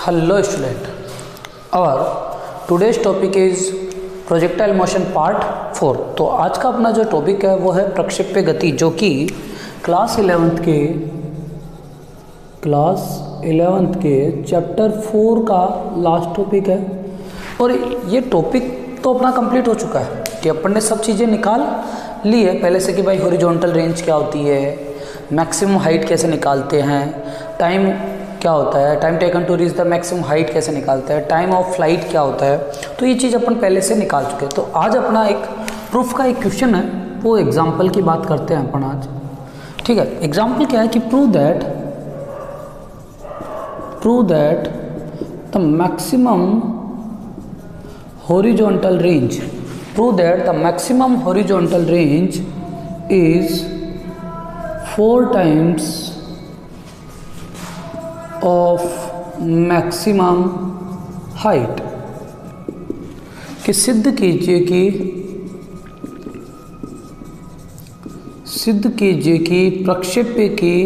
Hello student, our today's topic is projectile motion part 4। तो आज का अपना जो टॉपिक है वो है प्रक्षेप्य गति, जो कि क्लास 11th के चैप्टर 4 का लास्ट टॉपिक है। और ये टॉपिक तो अपना कंप्लीट हो चुका है कि अपन ने सब चीज़ें निकाल ली है पहले से कि भाई हॉरिजॉन्टल रेंज क्या होती है, मैक्सिमम हाइट कैसे निकालते हैं, टाइम क्या होता है, time taken to reach the maximum height कैसे निकालते हैं, टाइम ऑफ फ्लाइट क्या होता है। तो ये चीज़ अपन पहले से निकाल चुके हैं। तो आज अपना एक प्रूफ का एक क्वेश्चन है, वो एग्जाम्पल की बात करते हैं अपन आज। ठीक है, एग्जाम्पल क्या है कि prove that the maximum horizontal range is 4 times of maximum height. कि सिद्ध कीजिए कि प्रक्षेप्य की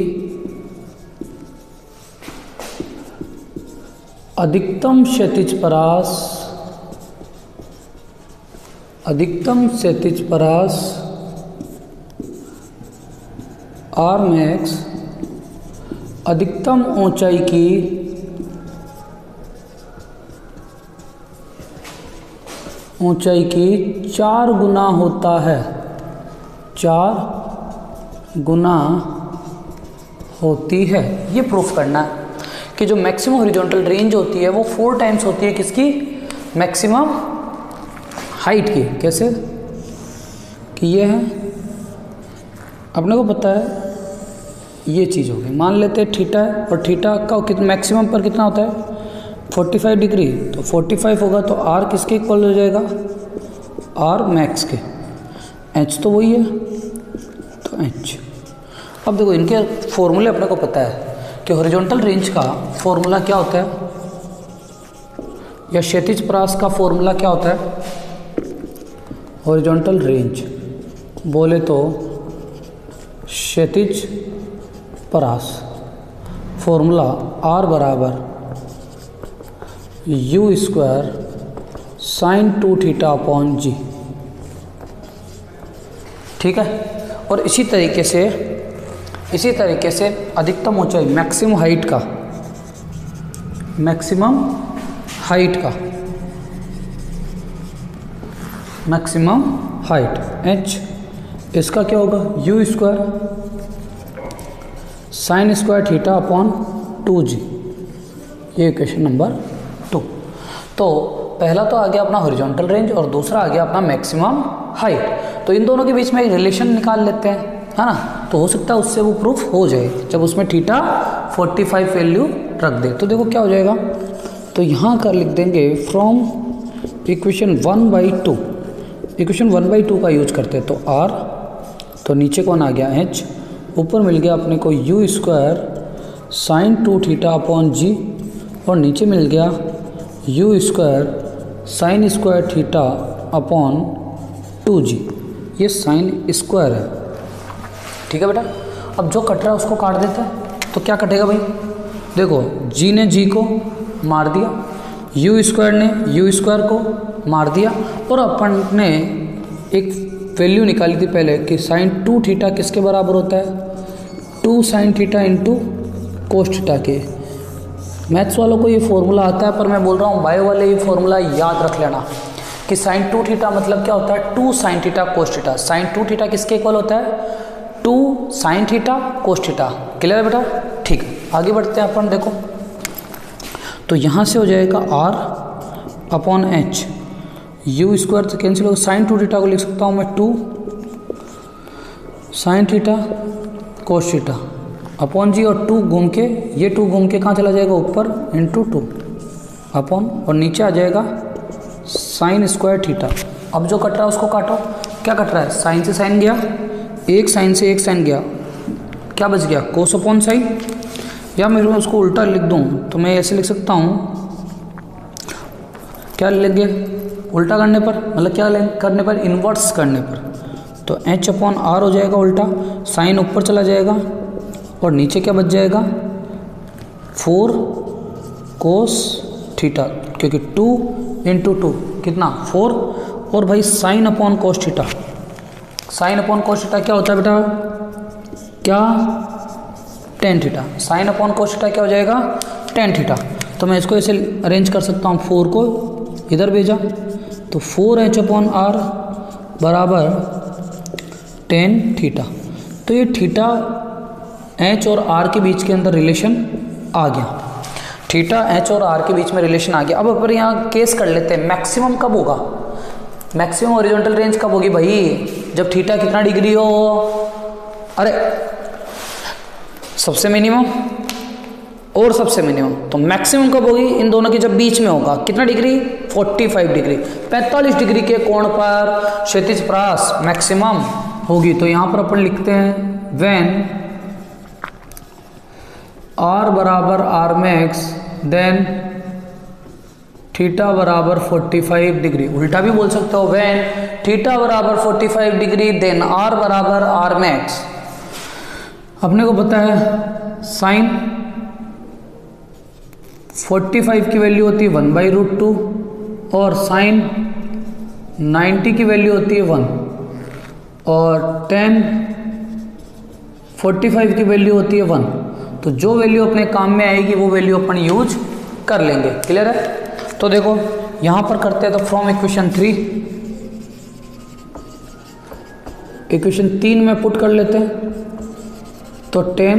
अधिकतम क्षैतिज परास आर मैक्स अधिकतम ऊंचाई की चार गुना होती है। ये प्रूफ करना है कि जो मैक्सिमम हॉरिजॉन्टल रेंज होती है वो 4 times होती है किसकी, मैक्सिमम हाइट की। कैसे कि ये है, अपने को पता है ये चीज़ होगी, मान लेते हैं थीटा है और थीटा का मैक्सिमम पर कितना होता है 45 डिग्री। तो 45 होगा तो आर किसके इक्वल हो जाएगा, आर मैक्स के। एच तो वही है, तो एच। अब देखो इनके फॉर्मूले अपने को पता है कि हॉरिजॉन्टल रेंज का फॉर्मूला क्या होता है, या क्षैतिज परास का फॉर्मूला क्या होता है। हॉरिजॉन्टल रेंज बोले तो क्षैतिज परास फॉर्मूला आर बराबर u² sin 2 थीटा अपॉन जी। ठीक है, और इसी तरीके से अधिकतम ऊंचाई मैक्सिमम हाइट h, इसका क्या होगा u² sin square theta upon 2g। ये क्वेश्चन नंबर 2। तो पहला तो आ गया अपना हॉरिजॉन्टल रेंज और दूसरा आ गया अपना मैक्सिमम हाइट। तो इन दोनों के बीच में एक रिलेशन निकाल लेते हैं, है ना। तो हो सकता है उससे वो प्रूफ हो जाए जब उसमें थीटा 45 वैल्यू रख दे। तो देखो क्या हो जाएगा, तो यहाँ का लिख देंगे फ्रॉम इक्वेशन 1/2। इक्वेशन 1/2 का यूज करते हैं। तो आर, तो नीचे कौन आ गया एच, ऊपर मिल गया अपने को u² sin 2 theta upon G, और नीचे मिल गया u² sin square theta upon 2g। ये साइन स्क्वायर है। ठीक है बेटा, अब जो कट रहा है उसको काट देते हैं। तो क्या कटेगा भाई, देखो g ने g को मार दिया, u² ने u² को मार दिया, और अपन ने एक वैल्यू निकाली थी पहले कि sin 2 थीटा किसके बराबर होता है, 2 sin theta into cos theta के। मैथ्स वालों को ये फॉर्मूला आता है, पर मैं बोल रहा हूँ बायो वाले ये फॉर्मूला याद रख लेना कि sin 2 थीटा मतलब क्या होता है 2 sin theta cos theta. sin 2 theta किसके इक्वल होता है 2 sin theta cos theta. Clear है बेटा, ठीक है। आगे बढ़ते हैं अपन, देखो तो यहाँ से हो जाएगा r अपॉन एच, u² से कैंसिल होगा, sin 2 थीटा को लिख सकता हूँ मैं 2 sin theta cos theta upon G, और 2 घूम के, ये 2 घूम के कहाँ चला जाएगा ऊपर, इंटू 2 अपॉन, और नीचे आ जाएगा साइन स्क्वायर थीटा। अब जो कट रहा है उसको काटो। क्या कट रहा है, साइन से साइन गया, एक साइन से एक साइन गया, क्या बच गया कोस अपॉन साइन। या मैं उसको उल्टा लिख दूँ तो मैं ऐसे लिख सकता हूँ, क्या लेंगे उल्टा करने पर, मतलब क्या करने पर, इन्वर्स करने पर। तो h अपॉन आर हो जाएगा उल्टा, साइन ऊपर चला जाएगा और नीचे क्या बच जाएगा 4 कोस थीटा, क्योंकि 2 इंटू 2 कितना 4, और भाई sine upon cos theta, sine upon cos theta क्या होता है बेटा, क्या tan theta, sine upon cos theta क्या हो जाएगा, टेन थीटा। तो मैं इसको ऐसे अरेंज कर सकता हूँ, 4 को इधर भेजा तो 4h अपॉन आर बराबर टेन थीटा। तो ये थीटा h और r के बीच के अंदर रिलेशन आ गया, थीटा h और r के बीच में रिलेशन आ गया। अब अपन यहाँ केस कर लेते हैं, मैक्सिमम कब होगा, मैक्सिमम हॉरिजॉन्टल रेंज कब होगी भाई, जब थीटा कितना डिग्री हो, अरे सबसे मिनिमम और सबसे मिनिमम, तो मैक्सिमम कब होगी, इन दोनों के जब बीच में होगा, कितना डिग्री 45 डिग्री, 45 डिग्री के कोण पर क्षैतिज परास मैक्सिमम होगी। तो यहाँ पर अपन लिखते हैं व्हेन r बराबर आर मैक्स देन थीटा बराबर 45 डिग्री, उल्टा भी बोल सकते हो, व्हेन थीटा बराबर 45 डिग्री देन r बराबर आर मैक्स। अपने को पता है साइन 45 की वैल्यू होती है 1/√2 और साइन 90 की वैल्यू होती है 1 और tan 45 की वैल्यू होती है 1। तो जो वैल्यू अपने काम में आएगी वो वैल्यू अपन यूज कर लेंगे। क्लियर है? तो देखो यहां पर करते हैं, तो फ्रॉम इक्वेशन 3 इक्वेशन 3 में पुट कर लेते हैं, तो tan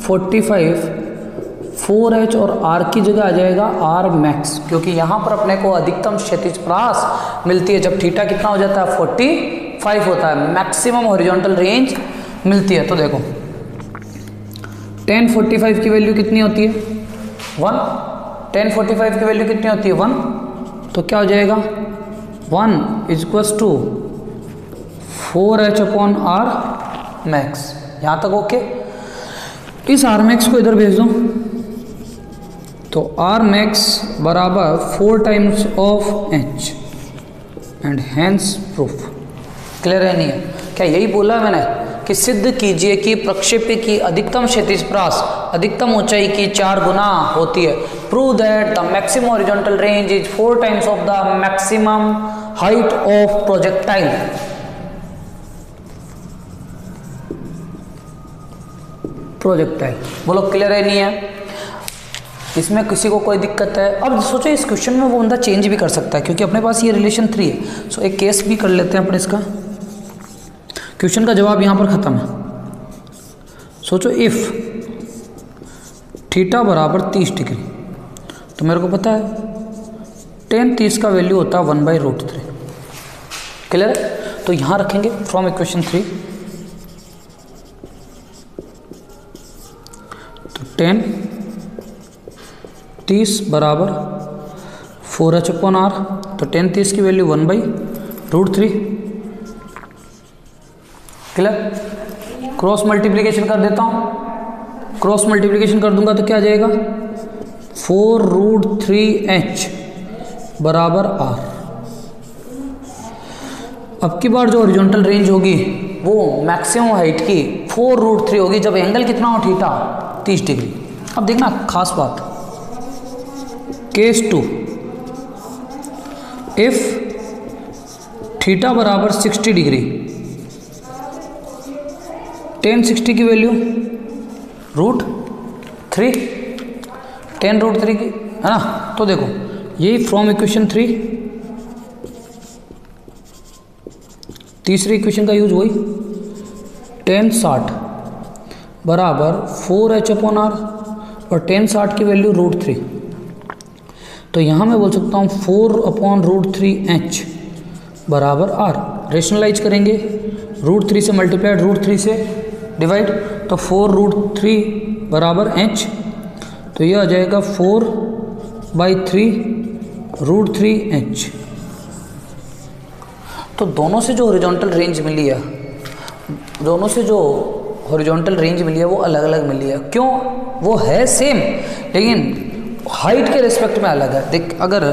45 4h और r की जगह आ जाएगा r मैक्स, क्योंकि यहाँ पर अपने को अधिकतम क्षैतिज परास मिलती है जब थीटा कितना हो जाता है 45 होता है, मैक्सिमम हॉरिजॉन्टल रेंज मिलती है। तो देखो tan 45 की वैल्यू कितनी होती है 1, tan 45 की वैल्यू कितनी होती है 1, तो क्या हो जाएगा 1 equals to 4h upon r max. यहाँ तक ओके। इस r मैक्स को इधर भेज दो, तो r मैक्स बराबर 4 times of h and hence proof. Clear है नहीं है? क्या यही बोला है मैंने कि सिद्ध कीजिए कि प्रक्षेप्य की अधिकतम क्षैतिज परास अधिकतम ऊंचाई की 4 गुना होती है। Prove that the maximum horizontal range is 4 times of the maximum height of projectile. बोलो क्लियर है नहीं है? इसमें किसी को कोई दिक्कत है? अब सोचो इस क्वेश्चन में वो बंदा चेंज भी कर सकता है, क्योंकि अपने पास ये रिलेशन 3 है। सो एक केस भी कर लेते हैं अपन इसका, क्वेश्चन का जवाब यहाँ पर खत्म है। सोचो इफ थीटा बराबर 30 डिग्री, तो मेरे को पता है tan 30 का वैल्यू होता है 1/√3। क्लियर है? तो यहाँ रखेंगे फ्रॉम इक्वेशन 3, तो tan 30 बराबर 4h अपॉन r, तो tan 30 की वैल्यू 1/√3। क्लियर? क्रॉस मल्टीप्लिकेशन कर देता हूँ, क्रॉस मल्टीप्लिकेशन कर दूंगा तो क्या आ जाएगा 4√3h बराबर r। अब की बार जो हॉरिजॉन्टल रेंज होगी वो मैक्सिमम हाइट की 4√3 होगी जब एंगल कितना हो थीटा 30 डिग्री। अब देखना खास बात, केस 2 इफ थीटा बराबर 60 डिग्री, tan 60 की वैल्यू √3, tan √3 की है ना। तो देखो यही फ्रॉम इक्वेशन 3, तीसरी इक्वेशन का यूज वही, tan 60 बराबर 4h अपॉन r और tan 60 की वैल्यू √3। तो यहाँ मैं बोल सकता हूँ 4/√3h बराबर r। रेशनलाइज करेंगे, √3 से मल्टीप्लाइड √3 से डिवाइड, तो 4√3 बराबर h, तो ये आ जाएगा 4/3√3h। तो दोनों से जो हॉरिजॉन्टल रेंज मिली है, दोनों से जो हॉरिजॉन्टल रेंज मिली है वो अलग अलग मिली है। क्यों? वो है सेम लेकिन हाइट के रिस्पेक्ट में अलग है। देख अगर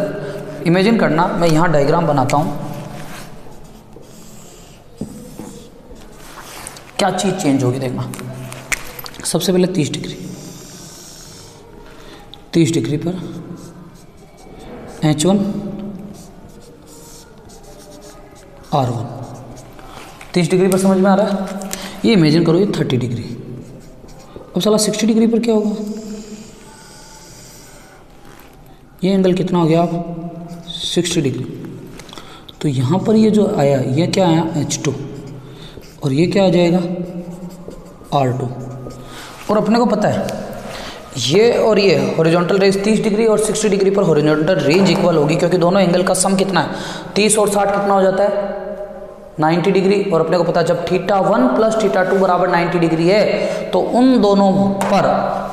इमेजिन करना, मैं यहाँ डायग्राम बनाता हूँ, क्या चीज़ चेंज होगी देखना। सबसे पहले 30 30 डिग्री पर, H1 R1 30 डिग्री पर, समझ में आ रहा है। ये इमेजिन करो ये 30 डिग्री। अब साला 60 डिग्री पर क्या होगा, ये एंगल कितना हो गया आप 60 डिग्री। तो यहाँ पर ये जो आया ये क्या आया H2 और ये क्या आ जाएगा R2। और अपने को पता है ये और ये हॉरिजॉन्टल रेंज 30 डिग्री और 60 डिग्री पर हॉरिजॉन्टल रेंज इक्वल होगी, क्योंकि दोनों एंगल का सम कितना है 30 और 60 कितना हो जाता है 90 डिग्री। और अपने को पता है जब θ1 प्लस θ2 बराबर 90 डिग्री है तो उन दोनों पर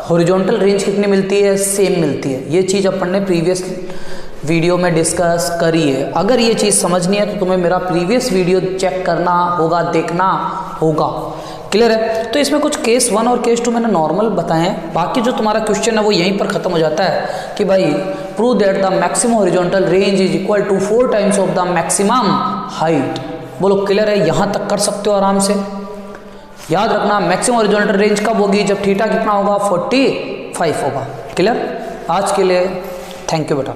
हॉरिजॉन्टल रेंज कितनी मिलती है, सेम मिलती है। ये चीज़ अपन ने प्रीवियस वीडियो में डिस्कस करी है। अगर ये चीज़ समझनी है तो तुम्हें मेरा प्रीवियस वीडियो चेक करना होगा, देखना होगा। क्लियर है। तो इसमें कुछ केस 1 और केस 2 मैंने नॉर्मल बताए हैं, बाकी जो तुम्हारा क्वेश्चन है वो यहीं पर खत्म हो जाता है कि भाई prove that the maximum horizontal range is equal to 4 times of the maximum height. बोलो क्लियर है, यहाँ तक कर सकते हो आराम से। याद रखना मैक्सिमम हॉरिजॉन्टल रेंज कब होगी, जब थीटा कितना होगा 45 होगा। क्लियर। आज के लिए थैंक यू बेटा।